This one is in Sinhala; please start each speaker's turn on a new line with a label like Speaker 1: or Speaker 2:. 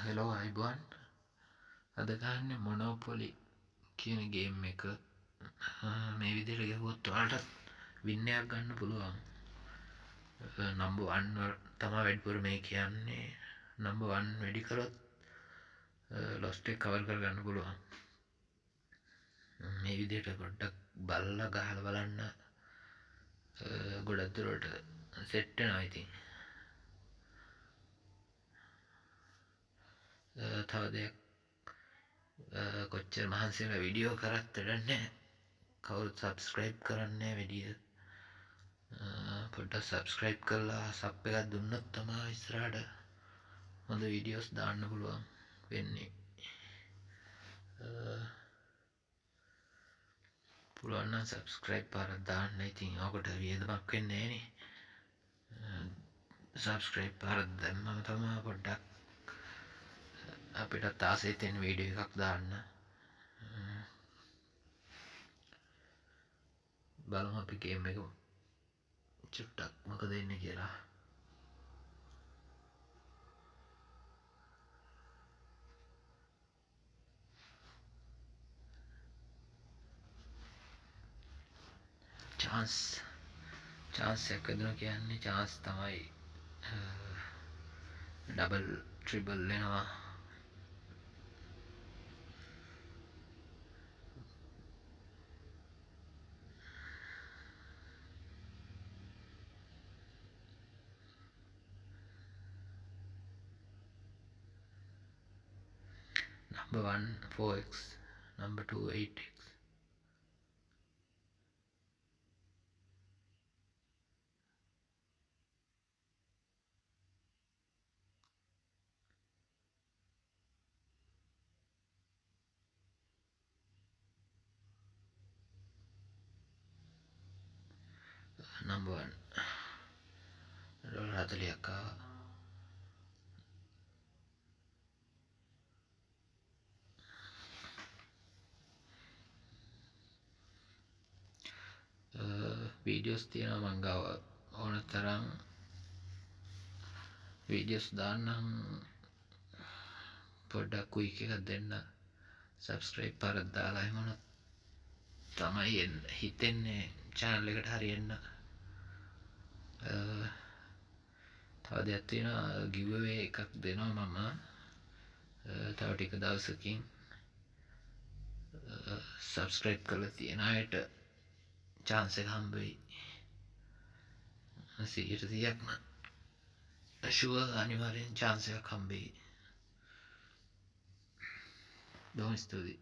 Speaker 1: හෙලෝ අයිබුවන් අද ගන්න මොනෝපොලි කියන ගේම් එක මේ විදිහට ගහුවොත් ඔයාලට වින්නයක් ගන්න පුළුවන් නම්බර් 1 තමයි වැඩිපුර මේ කියන්නේ නම්බර් 1 වැඩි කරොත් ලොස්ට් එක කවර් කරගන්න පුළුවන් මේ විදිහට පොඩ්ඩක් බලලා ගහලා බලන්න ගොඩක් දුරට සෙට් වෙනවා ඉතින් තව දෙයක් කොච්චර මහන්සිලා වීඩියෝ කරත් වැඩක් නැහැ කවුරුත් සබ්ස්ක්‍රයිබ් කරන්නේ නැහැ වැඩිය පොඩ්ඩක් සබ්ස්ක්‍රයිබ් කරලා සබ් එකක් දුන්නොත් තමයි ඉස්සරහට හොඳ වීඩියෝස් දාන්න පුළුවන් වෙන්නේ පුළුවන් නම් සබ්ස්ක්‍රයිබ් පාරක් දාන්න ඉතින් ඔකට වියදමක් වෙන්නේ නැහනේ සබ්ස්ක්‍රයිබ් පාරක් දැම්මම තමයි පොඩ්ඩක් අපිට ආසෙ තියෙන වීඩියෝ එකක් දාන්න බලමු අපි ගේම් එක චුට්ටක් මොකද වෙන්නේ කියලා chance එකක් වෙනවා කියන්නේ chance තමයි ඩබල් ට්‍රිබල් වෙනවා number 1 4x number 2 8x number 1 $40ක් ආවා වීඩියෝස් තියෙනවා මං ගාව ඕන තරම් වීඩියෝස් දාන්නම් පොඩ්ඩක් ක්වික් එකක් දෙන්න සබ්ස්ක්‍රයිබ් පාරක් දාලා එහෙම වුණොත් තමයි හිතෙන්නේ channel එකට හරියන්න තව දෙයක් තියෙනවා giveaway එකක් දෙනවා මම තව ටික දවසකින් සබ්ස්ක්‍රයිබ් කරලා තියෙන අයට chance එක හම්බ වෙයි 100%ක්ම sure අනිවාර්යෙන් chance එකක් හම්බ වෙයි බොහොම ස්තුතියි